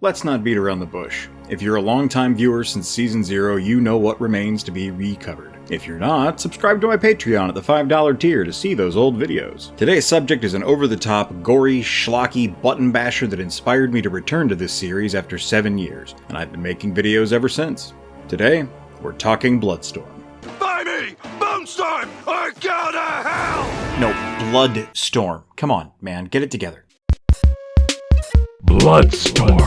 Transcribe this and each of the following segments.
Let's not beat around the bush. If you're a longtime viewer since Season 0, you know what remains to be recovered. If you're not, subscribe to my Patreon at the $5 tier to see those old videos. Today's subject is an over-the-top, gory, schlocky button basher that inspired me to return to this series after 7 years, and I've been making videos ever since. Today, we're talking BloodStorm. By me! BloodStorm! Or go to hell! No, BloodStorm. Come on, man, get it together. BloodStorm.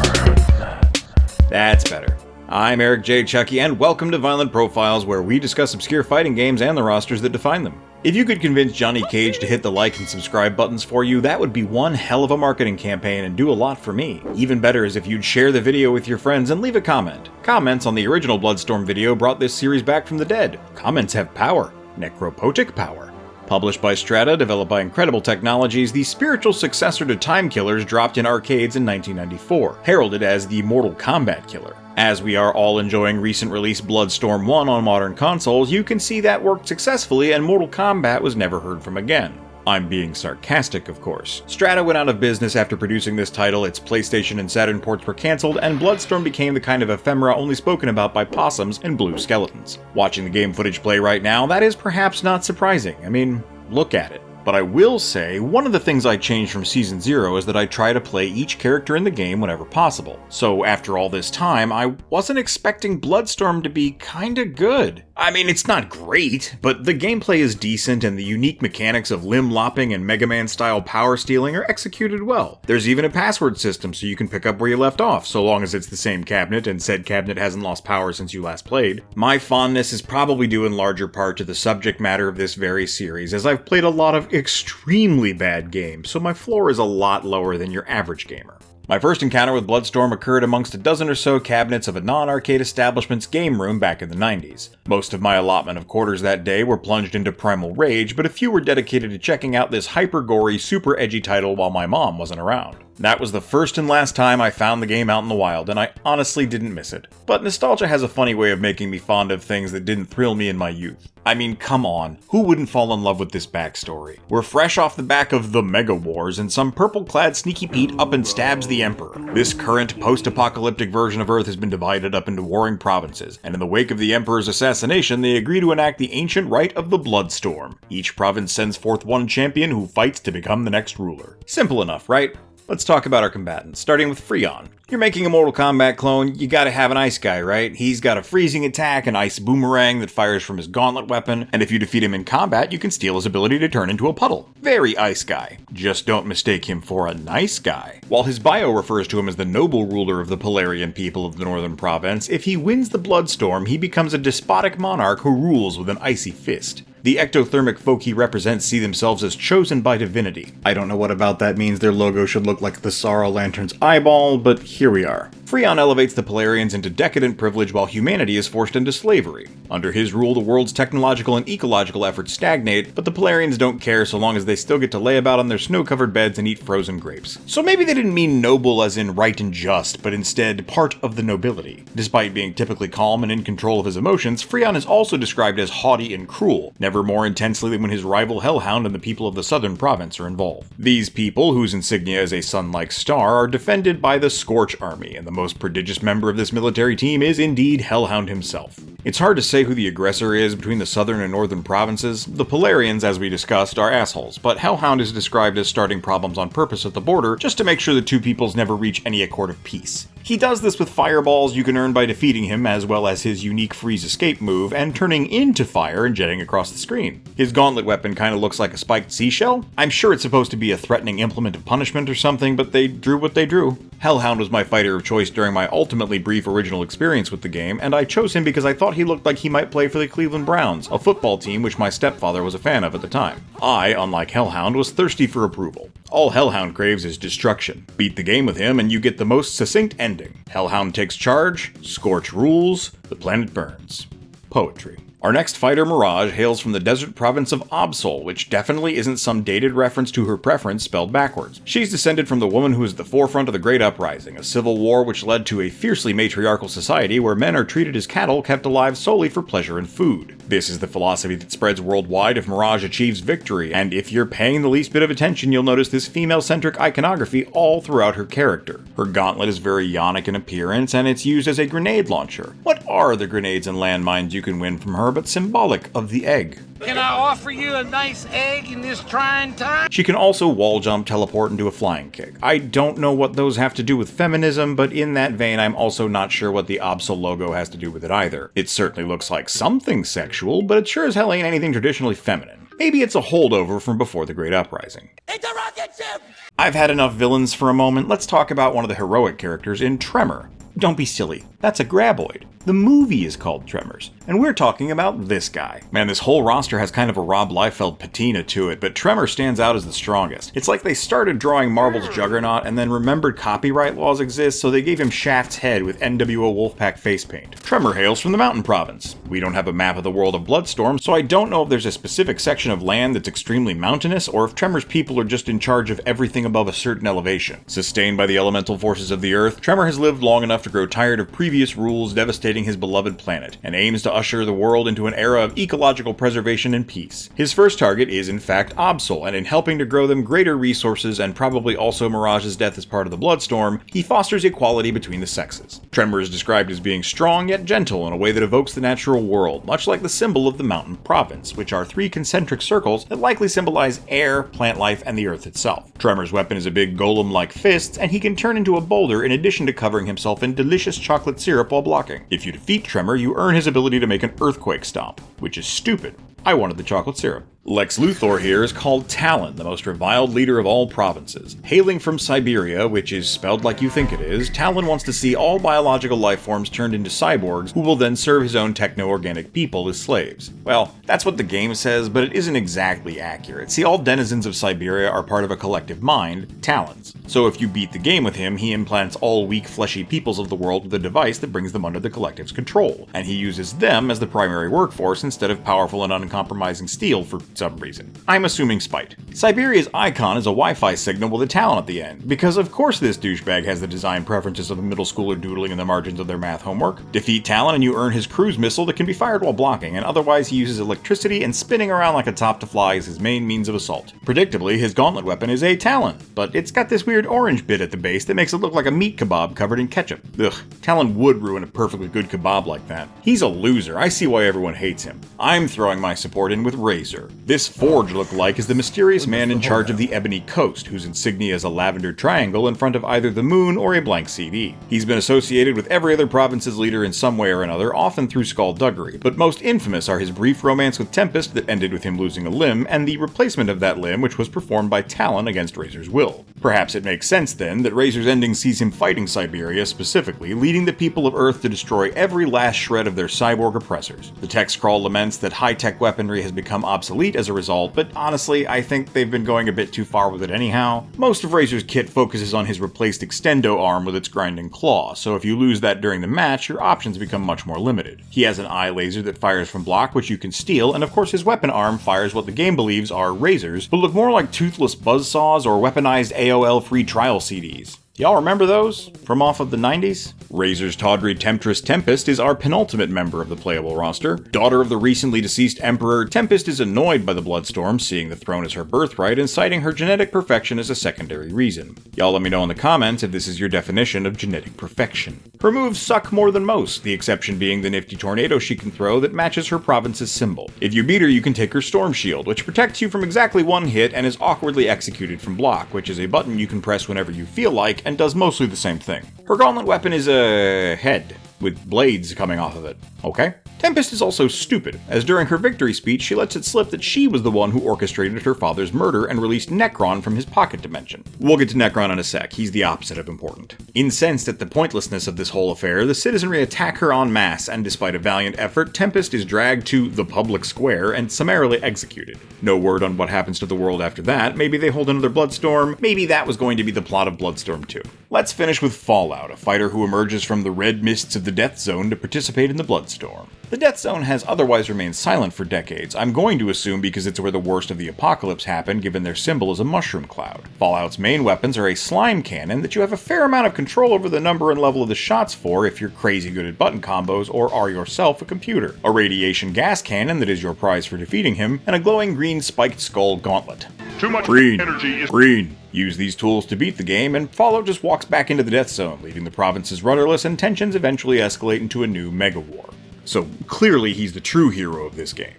That's better. I'm Eric J. Chucky, and welcome to Violent Profiles, where we discuss obscure fighting games and the rosters that define them. If you could convince Johnny Cage to hit the like and subscribe buttons for you, that would be one hell of a marketing campaign and do a lot for me. Even better is if you'd share the video with your friends and leave a comment. Comments on the original BloodStorm video brought this series back from the dead. Comments have power. Necropotic power. Published by Strata, developed by Incredible Technologies, the spiritual successor to Time Killers dropped in arcades in 1994, heralded as the Mortal Kombat killer. As we are all enjoying recent release BloodStorm 1 on modern consoles, you can see that worked successfully and Mortal Kombat was never heard from again. I'm being sarcastic, of course. Strata went out of business after producing this title, its PlayStation and Saturn ports were cancelled, and BloodStorm became the kind of ephemera only spoken about by possums and blue skeletons. Watching the game footage play right now, that is perhaps not surprising. I mean, look at it. But I will say, one of the things I changed from Season 0 is that I try to play each character in the game whenever possible. So after all this time, I wasn't expecting BloodStorm to be kinda good. I mean, it's not great, but the gameplay is decent and the unique mechanics of limb lopping and Mega Man style power stealing are executed well. There's even a password system so you can pick up where you left off, so long as it's the same cabinet and said cabinet hasn't lost power since you last played. My fondness is probably due in larger part to the subject matter of this very series, as I've played a lot of extremely bad games, so my floor is a lot lower than your average gamer. My first encounter with BloodStorm occurred amongst a dozen or so cabinets of a non-arcade establishment's game room back in the 90s. Most of my allotment of quarters that day were plunged into primal rage, but a few were dedicated to checking out this hyper-gory, super edgy title while my mom wasn't around. That was the first and last time I found the game out in the wild, and I honestly didn't miss it. But nostalgia has a funny way of making me fond of things that didn't thrill me in my youth. I mean, come on, who wouldn't fall in love with this backstory? We're fresh off the back of the Mega Wars, and some purple-clad Sneaky Pete up and stabs the Emperor. This current, post-apocalyptic version of Earth has been divided up into warring provinces, and in the wake of the Emperor's assassination, they agree to enact the ancient rite of the BloodStorm. Each province sends forth one champion who fights to become the next ruler. Simple enough, right? Let's talk about our combatants, starting with Freon. You're making a Mortal Kombat clone, you gotta have an ice guy, right? He's got a freezing attack, an ice boomerang that fires from his gauntlet weapon, and if you defeat him in combat, you can steal his ability to turn into a puddle. Very ice guy. Just don't mistake him for a nice guy. While his bio refers to him as the noble ruler of the Polarian people of the Northern Province, if he wins the BloodStorm, he becomes a despotic monarch who rules with an icy fist. The ectothermic folk he represents see themselves as chosen by divinity. I don't know what about that means their logo should look like the Sorrow Lantern's eyeball, but here we are. Freon elevates the Polarians into decadent privilege while humanity is forced into slavery. Under his rule, the world's technological and ecological efforts stagnate, but the Polarians don't care so long as they still get to lay about on their snow-covered beds and eat frozen grapes. So maybe they didn't mean noble as in right and just, but instead part of the nobility. Despite being typically calm and in control of his emotions, Freon is also described as haughty and cruel, never more intensely than when his rival Hellhound and the people of the southern province are involved. These people, whose insignia is a sun-like star, are defended by the Scorch Army, and the most prodigious member of this military team is indeed Hellhound himself. It's hard to say who the aggressor is between the southern and northern provinces. The Polarians, as we discussed, are assholes, but Hellhound is described as starting problems on purpose at the border just to make sure the two peoples never reach any accord of peace. He does this with fireballs you can earn by defeating him, as well as his unique freeze escape move, and turning into fire and jetting across the screen. His gauntlet weapon kinda looks like a spiked seashell. I'm sure it's supposed to be a threatening implement of punishment or something, but they drew what they drew. Hellhound was my fighter of choice during my ultimately brief original experience with the game, and I chose him because I thought he looked like he might play for the Cleveland Browns, a football team which my stepfather was a fan of at the time. I, unlike Hellhound, was thirsty for approval. All Hellhound craves is destruction. Beat the game with him and you get the most succinct ending. Hellhound takes charge, Scorch rules, the planet burns. Poetry. Our next fighter, Mirage, hails from the desert province of Absol, which definitely isn't some dated reference to her preference spelled backwards. She's descended from the woman who was at the forefront of the Great Uprising, a civil war which led to a fiercely matriarchal society where men are treated as cattle kept alive solely for pleasure and food. This is the philosophy that spreads worldwide if Mirage achieves victory, and if you're paying the least bit of attention, you'll notice this female-centric iconography all throughout her character. Her gauntlet is very Ionic in appearance, and it's used as a grenade launcher. What are the grenades and landmines you can win from her but symbolic of the egg? Can I offer you a nice egg in this trying time? She can also wall jump, teleport, and do a flying kick. I don't know what those have to do with feminism, but in that vein, I'm also not sure what the Absol logo has to do with it either. It certainly looks like something sexual, but it sure as hell ain't anything traditionally feminine. Maybe it's a holdover from before the Great Uprising. It's a rocket ship! I've had enough villains for a moment. Let's talk about one of the heroic characters in Tremor. Don't be silly. That's a graboid. The movie is called Tremors, and we're talking about this guy. Man, this whole roster has kind of a Rob Liefeld patina to it, but Tremor stands out as the strongest. It's like they started drawing Marvel's Juggernaut and then remembered copyright laws exist, so they gave him Shaft's head with NWO Wolfpack face paint. Tremor hails from the Mountain Province. We don't have a map of the world of BloodStorm, so I don't know if there's a specific section of land that's extremely mountainous, or if Tremor's people are just in charge of everything above a certain elevation. Sustained by the elemental forces of the earth, Tremor has lived long enough to grow tired of previous rules devastating his beloved planet, and aims to usher the world into an era of ecological preservation and peace. His first target is in fact Absol, and in helping to grow them greater resources and probably also Mirage's death as part of the BloodStorm, he fosters equality between the sexes. Tremor is described as being strong yet gentle in a way that evokes the natural world, much like the symbol of the Mountain Province, which are 3 concentric circles that likely symbolize air, plant life, and the earth itself. Tremor's weapon is a big golem-like fist, and he can turn into a boulder in addition to covering himself in delicious chocolate syrup while blocking. If you defeat Tremor, you earn his ability to make an earthquake stomp, which is stupid. I wanted the chocolate syrup. Lex Luthor here is called Talon, the most reviled leader of all provinces. Hailing from Siberia, which is spelled like you think it is, Talon wants to see all biological life forms turned into cyborgs who will then serve his own techno-organic people as slaves. Well, that's what the game says, but it isn't exactly accurate. See, all denizens of Siberia are part of a collective mind, Talon's. So if you beat the game with him, he implants all weak, fleshy peoples of the world with a device that brings them under the collective's control, and he uses them as the primary workforce instead of powerful and uncompromising steel for some reason. I'm assuming spite. Siberia's icon is a Wi-Fi signal with a Talon at the end, because of course this douchebag has the design preferences of a middle schooler doodling in the margins of their math homework. Defeat Talon and you earn his cruise missile that can be fired while blocking, and otherwise he uses electricity and spinning around like a top to fly is his main means of assault. Predictably, his gauntlet weapon is a Talon, but it's got this weird orange bit at the base that makes it look like a meat kebab covered in ketchup. Ugh, Talon would ruin a perfectly good kebab like that. He's a loser, I see why everyone hates him. I'm throwing my support in with Razor. This Forge lookalike is the mysterious man in charge of the Ebony Coast, whose insignia is a lavender triangle in front of either the moon or a blank CD. He's been associated with every other province's leader in some way or another, often through skullduggery, but most infamous are his brief romance with Tempest that ended with him losing a limb, and the replacement of that limb which was performed by Talon against Razor's will. Perhaps it makes sense then that Razor's ending sees him fighting Siberia specifically, leading the people of Earth to destroy every last shred of their cyborg oppressors. The text scrawl laments that high-tech weaponry has become obsolete as a result, but honestly, I think they've been going a bit too far with it anyhow. Most of Razor's kit focuses on his replaced extendo arm with its grinding claw, so if you lose that during the match, your options become much more limited. He has an eye laser that fires from block, which you can steal, and of course his weapon arm fires what the game believes are razors, but look more like toothless buzzsaws or weaponized AOL free trial CDs. Y'all remember those? From off of the 90s? Razor's tawdry temptress Tempest is our penultimate member of the playable roster. Daughter of the recently deceased Emperor, Tempest is annoyed by the BloodStorm, seeing the throne as her birthright and citing her genetic perfection as a secondary reason. Y'all let me know in the comments if this is your definition of genetic perfection. Her moves suck more than most, the exception being the nifty tornado she can throw that matches her province's symbol. If you beat her, you can take her Storm Shield, which protects you from exactly one hit and is awkwardly executed from block, which is a button you can press whenever you feel like and does mostly the same thing. Her gauntlet weapon is a head, with blades coming off of it. Okay? Tempest is also stupid, as during her victory speech she lets it slip that she was the one who orchestrated her father's murder and released Necron from his pocket dimension. We'll get to Necron in a sec, he's the opposite of important. Incensed at the pointlessness of this whole affair, the citizenry attack her en masse, and despite a valiant effort, Tempest is dragged to the public square and summarily executed. No word on what happens to the world after that, maybe they hold another BloodStorm, maybe that was going to be the plot of BloodStorm 2. Let's finish with Fallout, a fighter who emerges from the red mists of the the Death Zone to participate in the BloodStorm. The Death Zone has otherwise remained silent for decades, I'm going to assume because it's where the worst of the apocalypse happened given their symbol is a mushroom cloud. Fallout's main weapons are a slime cannon that you have a fair amount of control over the number and level of the shots for if you're crazy good at button combos or are yourself a computer, a radiation gas cannon that is your prize for defeating him, and a glowing green spiked skull gauntlet. Too much energy is Green. Use these tools to beat the game, and Fallout just walks back into the Death Zone, leaving the provinces rudderless and tensions eventually escalate into a new mega-war. So clearly he's the true hero of this game.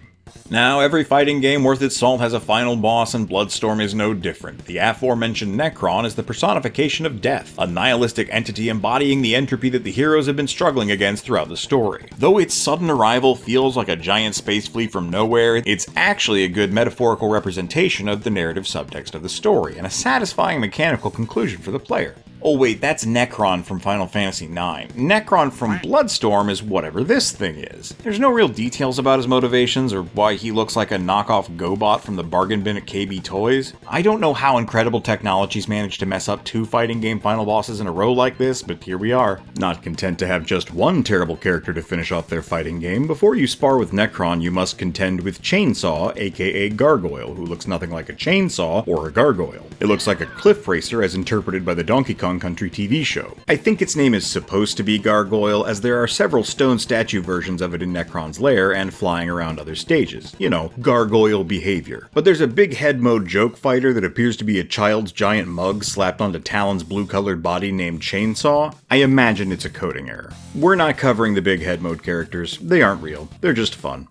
Now, every fighting game worth its salt has a final boss, and BloodStorm is no different. The aforementioned Necron is the personification of death, a nihilistic entity embodying the entropy that the heroes have been struggling against throughout the story. Though its sudden arrival feels like a giant space fleet from nowhere, it's actually a good metaphorical representation of the narrative subtext of the story, and a satisfying mechanical conclusion for the player. Oh wait, that's Necron from Final Fantasy IX. Necron from BloodStorm is whatever this thing is. There's no real details about his motivations or why he looks like a knockoff GoBot from the bargain bin at KB Toys. I don't know how Incredible Technologies managed to mess up 2 fighting game final bosses in a row like this, but here we are. Not content to have just one terrible character to finish off their fighting game, before you spar with Necron you must contend with Chainsaw, aka Gargoyle, who looks nothing like a chainsaw or a gargoyle. It looks like a cliff racer as interpreted by the Donkey Kong Country TV show. I think its name is supposed to be Gargoyle, as there are several stone statue versions of it in Necron's lair and flying around other stages. You know, gargoyle behavior. But there's a big head mode joke fighter that appears to be a child's giant mug slapped onto Talon's blue-colored body named Chainsaw. I imagine it's a coding error. We're not covering the big head mode characters. They aren't real. They're just fun.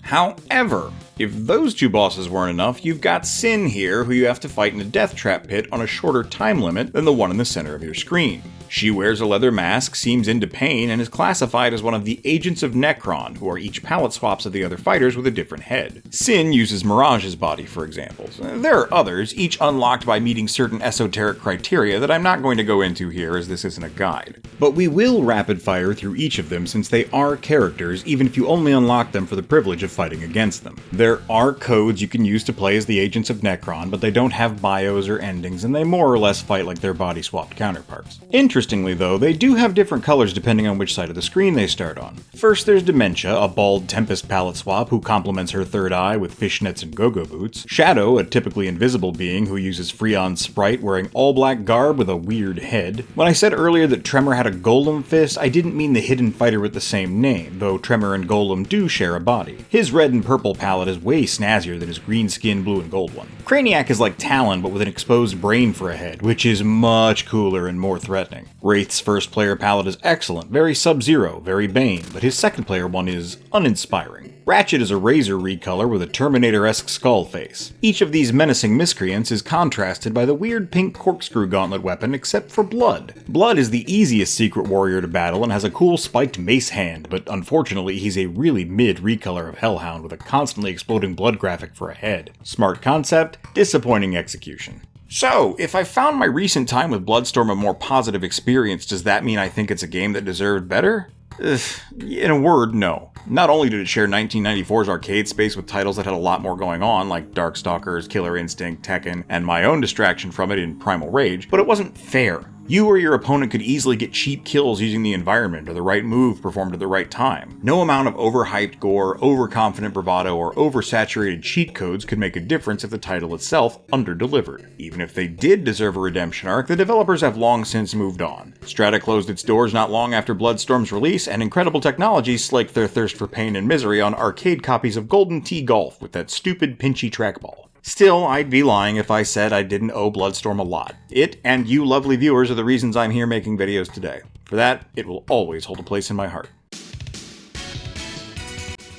However, if those 2 bosses weren't enough, you've got Sin here, who you have to fight in a death trap pit on a shorter time limit than the one in the center of your screen. She wears a leather mask, seems into pain, and is classified as one of the Agents of Necron, who are each palette swaps of the other fighters with a different head. Sin uses Mirage's body, for example. There are others, each unlocked by meeting certain esoteric criteria that I'm not going to go into here as this isn't a guide. But we will rapid fire through each of them since they are characters, even if you only unlock them for the privilege of fighting against them. There are codes you can use to play as the Agents of Necron, but they don't have bios or endings, and they more or less fight like their body-swapped counterparts. Interestingly though, they do have different colors depending on which side of the screen they start on. First there's Dementia, a bald Tempest palette swap who complements her third eye with fishnets and go-go boots. Shadow, a typically invisible being who uses Freon's sprite wearing all-black garb with a weird head. When I said earlier that Tremor had a Golem fist, I didn't mean the hidden fighter with the same name, though Tremor and Golem do share a body. His red and purple palette is way snazzier than his green skin, blue and gold one. Craniac is like Talon but with an exposed brain for a head, which is much cooler and more threatening. Wraith's first player palette is excellent, very Sub-Zero, very Bane, but his second player one is uninspiring. Ratchet is a Razor recolor with a Terminator-esque skull face. Each of these menacing miscreants is contrasted by the weird pink corkscrew gauntlet weapon except for Blood. Blood is the easiest secret warrior to battle and has a cool spiked mace hand, but unfortunately he's a really mid recolor of Hellhound with a constantly exploding blood graphic for a head. Smart concept, disappointing execution. So, if I found my recent time with BloodStorm a more positive experience, does that mean I think it's a game that deserved better? In a word, no. Not only did it share 1994's arcade space with titles that had a lot more going on, like Darkstalkers, Killer Instinct, Tekken, and my own distraction from it in Primal Rage, but it wasn't fair. You or your opponent could easily get cheap kills using the environment or the right move performed at the right time. No amount of overhyped gore, overconfident bravado, or oversaturated cheat codes could make a difference if the title itself underdelivered. Even if they did deserve a redemption arc, the developers have long since moved on. Strata closed its doors not long after BloodStorm's release, and Incredible Technologies slaked their thirst for pain and misery on arcade copies of Golden Tee Golf with that stupid pinchy trackball. Still, I'd be lying if I said I didn't owe BloodStorm a lot. It and you lovely viewers are the reasons I'm here making videos today. For that, it will always hold a place in my heart.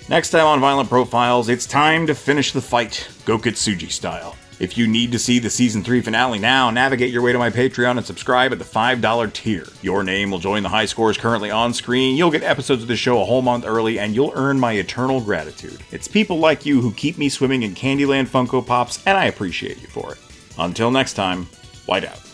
Next time on Violent Profiles, it's time to finish the fight, Gokitsuji style. If you need to see the Season 3 finale now, navigate your way to my Patreon and subscribe at the $5 tier. Your name will join the high scores currently on screen, you'll get episodes of the show a whole month early, and you'll earn my eternal gratitude. It's people like you who keep me swimming in Candyland Funko Pops, and I appreciate you for it. Until next time, white out.